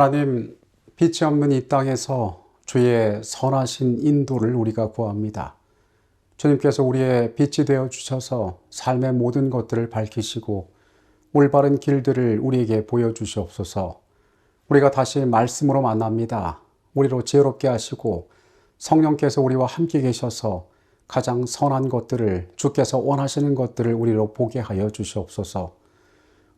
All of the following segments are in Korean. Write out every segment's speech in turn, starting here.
하나님, 빛이 없는 이 땅에서 주의 선하신 인도를 우리가 구합니다. 주님께서 우리의 빛이 되어 주셔서 삶의 모든 것들을 밝히시고 올바른 길들을 우리에게 보여주시옵소서. 우리가 다시 말씀으로 만납니다. 우리로 지혜롭게 하시고 성령께서 우리와 함께 계셔서 가장 선한 것들을, 주께서 원하시는 것들을 우리로 보게 하여 주시옵소서.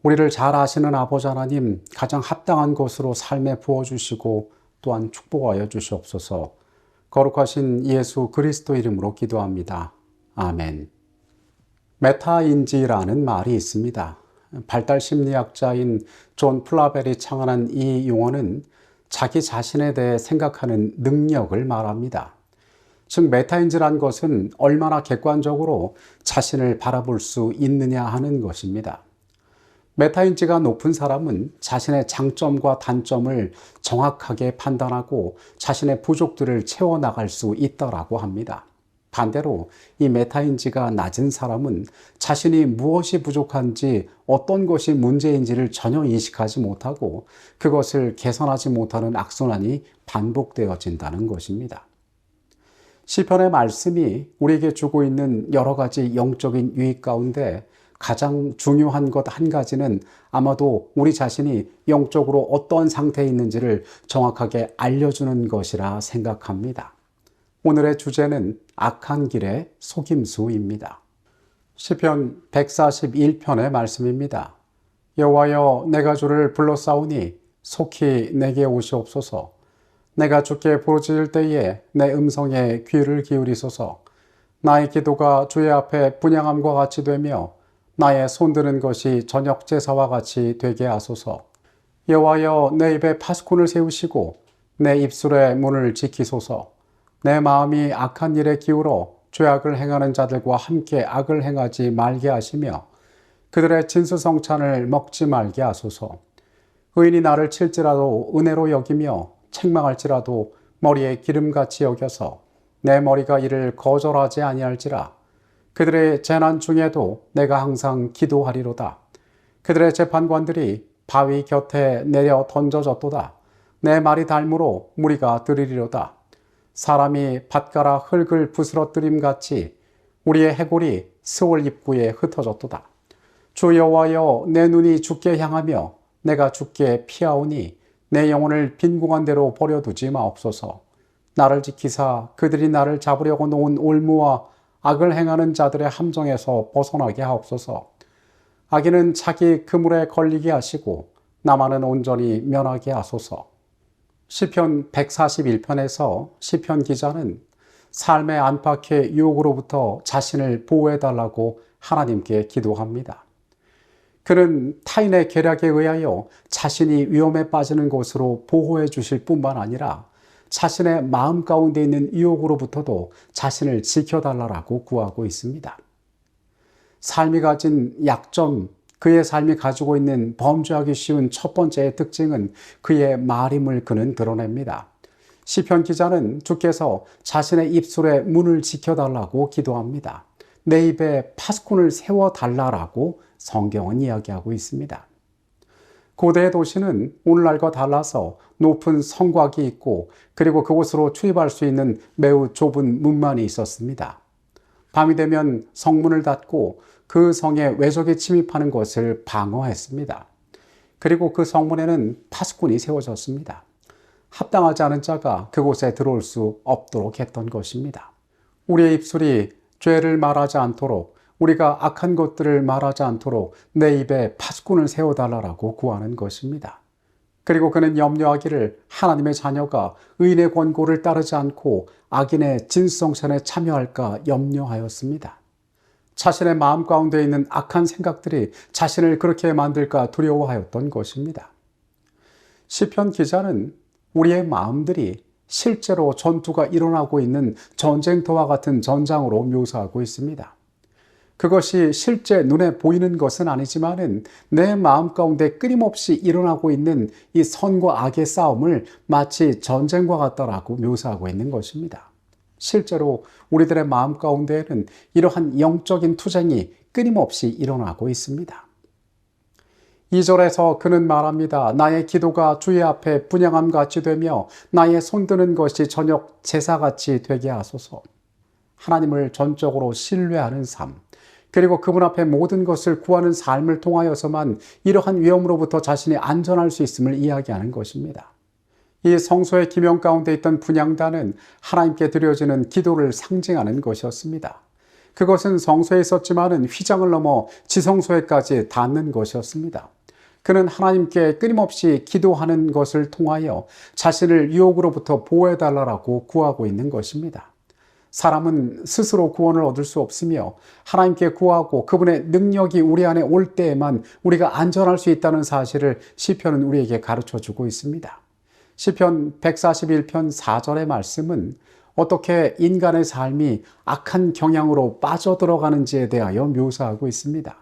우리를 잘 아시는 아버지 하나님, 가장 합당한 것으로 삶에 부어주시고 또한 축복하여 주시옵소서. 거룩하신 예수 그리스도 이름으로 기도합니다. 아멘. 메타인지라는 말이 있습니다. 발달 심리학자인 존 플라벨이 창안한 이 용어는 자기 자신에 대해 생각하는 능력을 말합니다. 즉, 메타인지란 것은 얼마나 객관적으로 자신을 바라볼 수 있느냐 하는 것입니다. 메타인지가 높은 사람은 자신의 장점과 단점을 정확하게 판단하고 자신의 부족들을 채워나갈 수 있다고 합니다. 반대로 이 메타인지가 낮은 사람은 자신이 무엇이 부족한지, 어떤 것이 문제인지를 전혀 인식하지 못하고 그것을 개선하지 못하는 악순환이 반복되어진다는 것입니다. 시편의 말씀이 우리에게 주고 있는 여러 가지 영적인 유익 가운데 가장 중요한 것 한 가지는 아마도 우리 자신이 영적으로 어떤 상태에 있는지를 정확하게 알려주는 것이라 생각합니다. 오늘의 주제는 악한 길의 속임수입니다. 시편 141편의 말씀입니다. 여호와여, 내가 주를 불러싸우니 속히 내게 오시옵소서. 내가 주께 부르짖을 때에 내 음성에 귀를 기울이소서. 나의 기도가 주의 앞에 분향함과 같이 되며 나의 손드는 것이 저녁 제사와 같이 되게 하소서. 여호와여, 내 입에 파수꾼을 세우시고 내 입술의 문을 지키소서. 내 마음이 악한 일에 기울어 죄악을 행하는 자들과 함께 악을 행하지 말게 하시며 그들의 진수성찬을 먹지 말게 하소서. 의인이 나를 칠지라도 은혜로 여기며 책망할지라도 머리에 기름같이 여겨서 내 머리가 이를 거절하지 아니할지라. 그들의 재난 중에도 내가 항상 기도하리로다. 그들의 재판관들이 바위 곁에 내려 던져졌도다. 내 말이 닳므로 무리가 들으리로다. 사람이 밭가라 흙을 부스러뜨림같이 우리의 해골이 스올 입구에 흩어졌도다. 주 여호와여, 내 눈이 주께 향하며 내가 주께 피하오니 내 영혼을 빈궁한 대로 버려두지 마옵소서. 나를 지키사 그들이 나를 잡으려고 놓은 올무와 악을 행하는 자들의 함정에서 벗어나게 하옵소서. 악인은 자기 그물에 걸리게 하시고 나만은 온전히 면하게 하소서. 시편 141편에서 시편 기자는 삶의 안팎의 유혹으로부터 자신을 보호해달라고 하나님께 기도합니다. 그는 타인의 계략에 의하여 자신이 위험에 빠지는 것으로 보호해 주실 뿐만 아니라 자신의 마음 가운데 있는 유혹으로부터도 자신을 지켜달라고 구하고 있습니다. 삶이 가진 약점, 그의 삶이 가지고 있는 범죄하기 쉬운 첫 번째의 특징은 그의 말임을 그는 드러냅니다. 시편 기자는 주께서 자신의 입술의 문을 지켜달라고 기도합니다. 내 입에 파수꾼을 세워달라고 성경은 이야기하고 있습니다. 고대의 도시는 오늘날과 달라서 높은 성곽이 있고 그리고 그곳으로 출입할 수 있는 매우 좁은 문만이 있었습니다. 밤이 되면 성문을 닫고 그 성에 외적이 침입하는 것을 방어했습니다. 그리고 그 성문에는 파수꾼이 세워졌습니다. 합당하지 않은 자가 그곳에 들어올 수 없도록 했던 것입니다. 우리의 입술이 죄를 말하지 않도록, 우리가 악한 것들을 말하지 않도록 내 입에 파수꾼을 세워달라고 구하는 것입니다. 그리고 그는 염려하기를 하나님의 자녀가 의인의 권고를 따르지 않고 악인의 진수성찬에 참여할까 염려하였습니다. 자신의 마음 가운데 있는 악한 생각들이 자신을 그렇게 만들까 두려워하였던 것입니다. 시편 기자는 우리의 마음들이 실제로 전투가 일어나고 있는 전쟁터와 같은 전장으로 묘사하고 있습니다. 그것이 실제 눈에 보이는 것은 아니지만은 내 마음 가운데 끊임없이 일어나고 있는 이 선과 악의 싸움을 마치 전쟁과 같다라고 묘사하고 있는 것입니다. 실제로 우리들의 마음 가운데에는 이러한 영적인 투쟁이 끊임없이 일어나고 있습니다. 2절에서 그는 말합니다. 나의 기도가 주의 앞에 분향함 같이 되며 나의 손드는 것이 저녁 제사같이 되게 하소서. 하나님을 전적으로 신뢰하는 삶, 그리고 그분 앞에 모든 것을 구하는 삶을 통하여서만 이러한 위험으로부터 자신이 안전할 수 있음을 이야기하는 것입니다. 이 성소의 기명 가운데 있던 분향단은 하나님께 드려지는 기도를 상징하는 것이었습니다. 그것은 성소에 있었지만은 휘장을 넘어 지성소에까지 닿는 것이었습니다. 그는 하나님께 끊임없이 기도하는 것을 통하여 자신을 유혹으로부터 보호해달라고 구하고 있는 것입니다. 사람은 스스로 구원을 얻을 수 없으며 하나님께 구하고 그분의 능력이 우리 안에 올 때에만 우리가 안전할 수 있다는 사실을 시편은 우리에게 가르쳐주고 있습니다. 시편 141편 4절의 말씀은 어떻게 인간의 삶이 악한 경향으로 빠져들어가는지에 대하여 묘사하고 있습니다.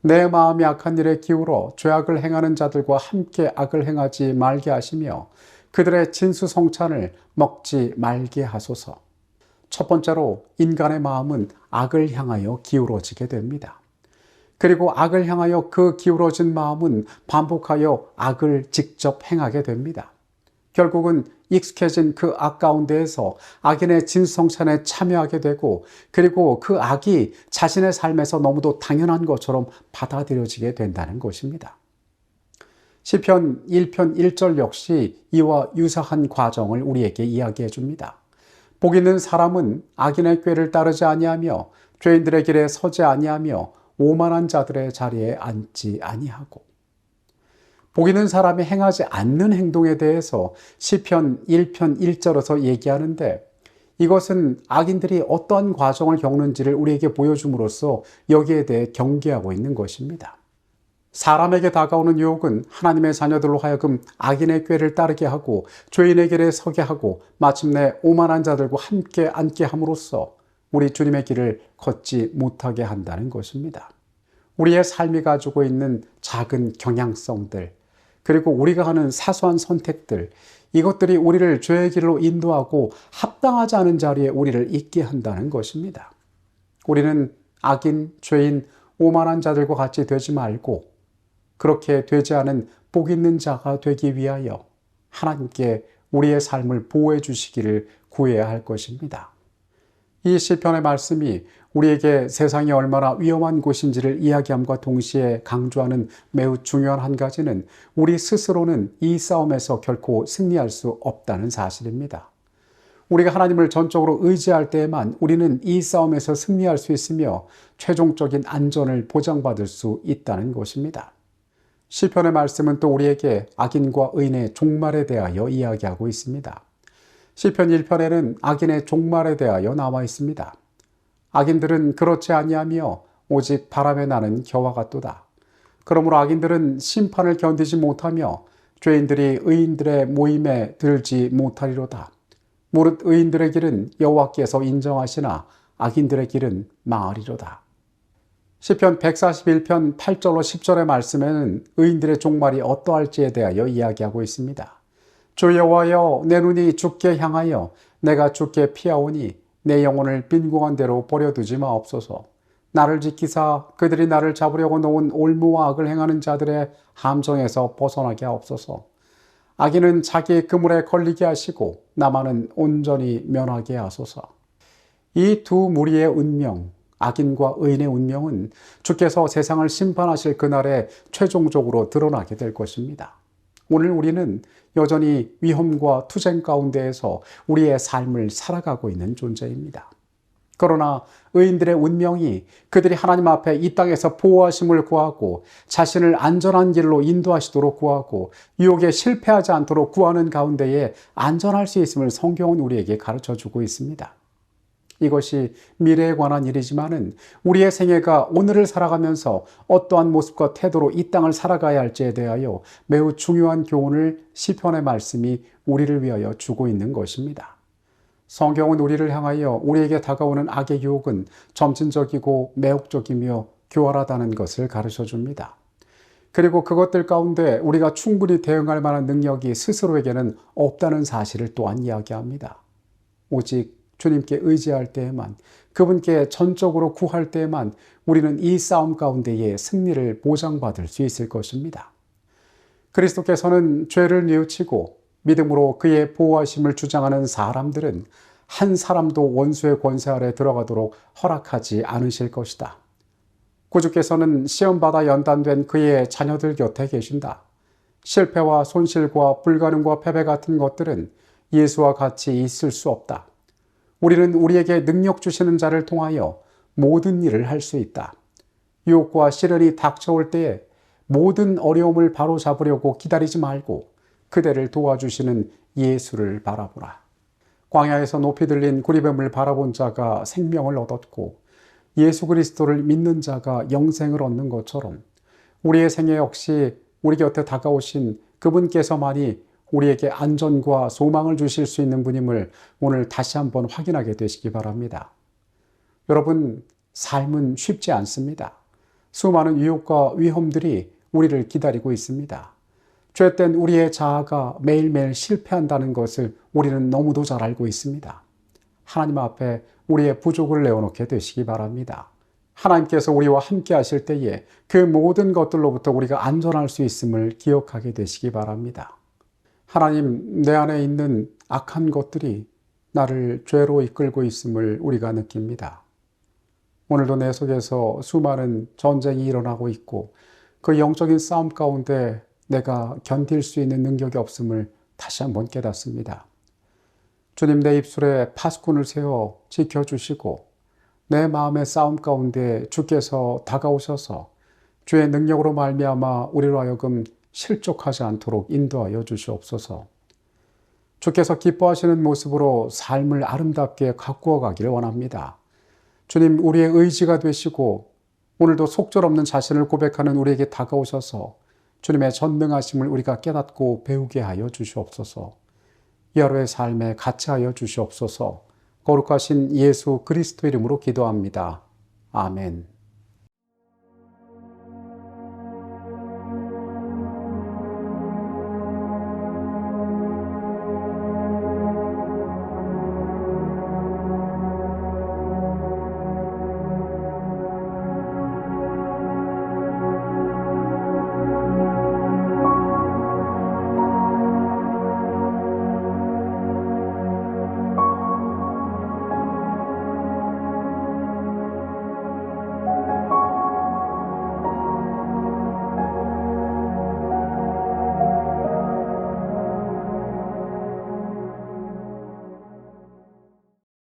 내 마음이 악한 일에 기울어 죄악을 행하는 자들과 함께 악을 행하지 말게 하시며 그들의 진수성찬을 먹지 말게 하소서. 첫 번째로 인간의 마음은 악을 향하여 기울어지게 됩니다. 그리고 악을 향하여 그 기울어진 마음은 반복하여 악을 직접 행하게 됩니다. 결국은 익숙해진 그 악 가운데에서 악인의 진성찬에 참여하게 되고 그리고 그 악이 자신의 삶에서 너무도 당연한 것처럼 받아들여지게 된다는 것입니다. 시편 1편 1절 역시 이와 유사한 과정을 우리에게 이야기해 줍니다. 복 있는 사람은 악인의 꾀를 따르지 아니하며 죄인들의 길에 서지 아니하며 오만한 자들의 자리에 앉지 아니하고. 복 있는 사람이 행하지 않는 행동에 대해서 시편 1편 1절에서 얘기하는데 이것은 악인들이 어떠한 과정을 겪는지를 우리에게 보여줌으로써 여기에 대해 경계하고 있는 것입니다. 사람에게 다가오는 유혹은 하나님의 자녀들로 하여금 악인의 꾀를 따르게 하고 죄인의 길에 서게 하고 마침내 오만한 자들과 함께 앉게 함으로써 우리 주님의 길을 걷지 못하게 한다는 것입니다. 우리의 삶이 가지고 있는 작은 경향성들, 그리고 우리가 하는 사소한 선택들, 이것들이 우리를 죄의 길로 인도하고 합당하지 않은 자리에 우리를 있게 한다는 것입니다. 우리는 악인, 죄인, 오만한 자들과 같이 되지 말고 그렇게 되지 않은 복 있는 자가 되기 위하여 하나님께 우리의 삶을 보호해 주시기를 구해야 할 것입니다. 이 시편의 말씀이 우리에게 세상이 얼마나 위험한 곳인지를 이야기함과 동시에 강조하는 매우 중요한 한 가지는 우리 스스로는 이 싸움에서 결코 승리할 수 없다는 사실입니다. 우리가 하나님을 전적으로 의지할 때에만 우리는 이 싸움에서 승리할 수 있으며 최종적인 안전을 보장받을 수 있다는 것입니다. 시편의 말씀은 또 우리에게 악인과 의인의 종말에 대하여 이야기하고 있습니다. 시편 1편에는 악인의 종말에 대하여 나와 있습니다. 악인들은 그렇지 아니하며 오직 바람에 나는 겨와 같도다. 그러므로 악인들은 심판을 견디지 못하며 죄인들이 의인들의 모임에 들지 못하리로다. 무릇 의인들의 길은 여호와께서 인정하시나 악인들의 길은 망하리로다. 시편 141편 8절로 10절의 말씀에는 의인들의 종말이 어떠할지에 대하여 이야기하고 있습니다. 주 여호와여, 내 눈이 주께 향하여 내가 주께 피하오니 내 영혼을 빈궁한 대로 버려두지 마옵소서. 나를 지키사 그들이 나를 잡으려고 놓은 올무와 악을 행하는 자들의 함정에서 벗어나게 하옵소서. 악인은 자기 그물에 걸리게 하시고 나만은 온전히 면하게 하소서. 이 두 무리의 운명, 악인과 의인의 운명은 주께서 세상을 심판하실 그날에 최종적으로 드러나게 될 것입니다. 오늘 우리는 여전히 위험과 투쟁 가운데에서 우리의 삶을 살아가고 있는 존재입니다. 그러나 의인들의 운명이 그들이 하나님 앞에 이 땅에서 보호하심을 구하고 자신을 안전한 길로 인도하시도록 구하고 유혹에 실패하지 않도록 구하는 가운데에 안전할 수 있음을 성경은 우리에게 가르쳐주고 있습니다. 이것이 미래에 관한 일이지만은 우리의 생애가 오늘을 살아가면서 어떠한 모습과 태도로 이 땅을 살아가야 할지에 대하여 매우 중요한 교훈을 시편의 말씀이 우리를 위하여 주고 있는 것입니다. 성경은 우리를 향하여 우리에게 다가오는 악의 유혹은 점진적이고 매혹적이며 교활하다는 것을 가르쳐 줍니다. 그리고 그것들 가운데 우리가 충분히 대응할 만한 능력이 스스로에게는 없다는 사실을 또한 이야기합니다. 오직 주님께 의지할 때에만, 그분께 전적으로 구할 때에만 우리는 이 싸움 가운데에 승리를 보장받을 수 있을 것입니다. 그리스도께서는 죄를 뉘우치고 믿음으로 그의 보호하심을 주장하는 사람들은 한 사람도 원수의 권세 아래 들어가도록 허락하지 않으실 것이다. 구주께서는 시험받아 연단된 그의 자녀들 곁에 계신다. 실패와 손실과 불가능과 패배 같은 것들은 예수와 같이 있을 수 없다. 우리는 우리에게 능력 주시는 자를 통하여 모든 일을 할 수 있다. 유혹과 시련이 닥쳐올 때에 모든 어려움을 바로잡으려고 기다리지 말고 그대를 도와주시는 예수를 바라보라. 광야에서 높이 들린 구리뱀을 바라본 자가 생명을 얻었고 예수 그리스도를 믿는 자가 영생을 얻는 것처럼 우리의 생애 역시 우리 곁에 다가오신 그분께서만이 우리에게 안전과 소망을 주실 수 있는 분임을 오늘 다시 한번 확인하게 되시기 바랍니다. 여러분, 삶은 쉽지 않습니다. 수많은 유혹과 위험들이 우리를 기다리고 있습니다. 죄된 우리의 자아가 매일매일 실패한다는 것을 우리는 너무도 잘 알고 있습니다. 하나님 앞에 우리의 부족을 내어놓게 되시기 바랍니다. 하나님께서 우리와 함께 하실 때에 그 모든 것들로부터 우리가 안전할 수 있음을 기억하게 되시기 바랍니다. 하나님, 내 안에 있는 악한 것들이 나를 죄로 이끌고 있음을 우리가 느낍니다. 오늘도 내 속에서 수많은 전쟁이 일어나고 있고 그 영적인 싸움 가운데 내가 견딜 수 있는 능력이 없음을 다시 한번 깨닫습니다. 주님, 내 입술에 파수꾼을 세워 지켜주시고 내 마음의 싸움 가운데 주께서 다가오셔서 주의 능력으로 말미암아 우리로 하여금 실족하지 않도록 인도하여 주시옵소서. 주께서 기뻐하시는 모습으로 삶을 아름답게 가꾸어 가기를 원합니다. 주님, 우리의 의지가 되시고 오늘도 속절없는 자신을 고백하는 우리에게 다가오셔서 주님의 전능하심을 우리가 깨닫고 배우게 하여 주시옵소서. 이 하루의 삶에 같이 하여 주시옵소서. 거룩하신 예수 그리스도 이름으로 기도합니다. 아멘.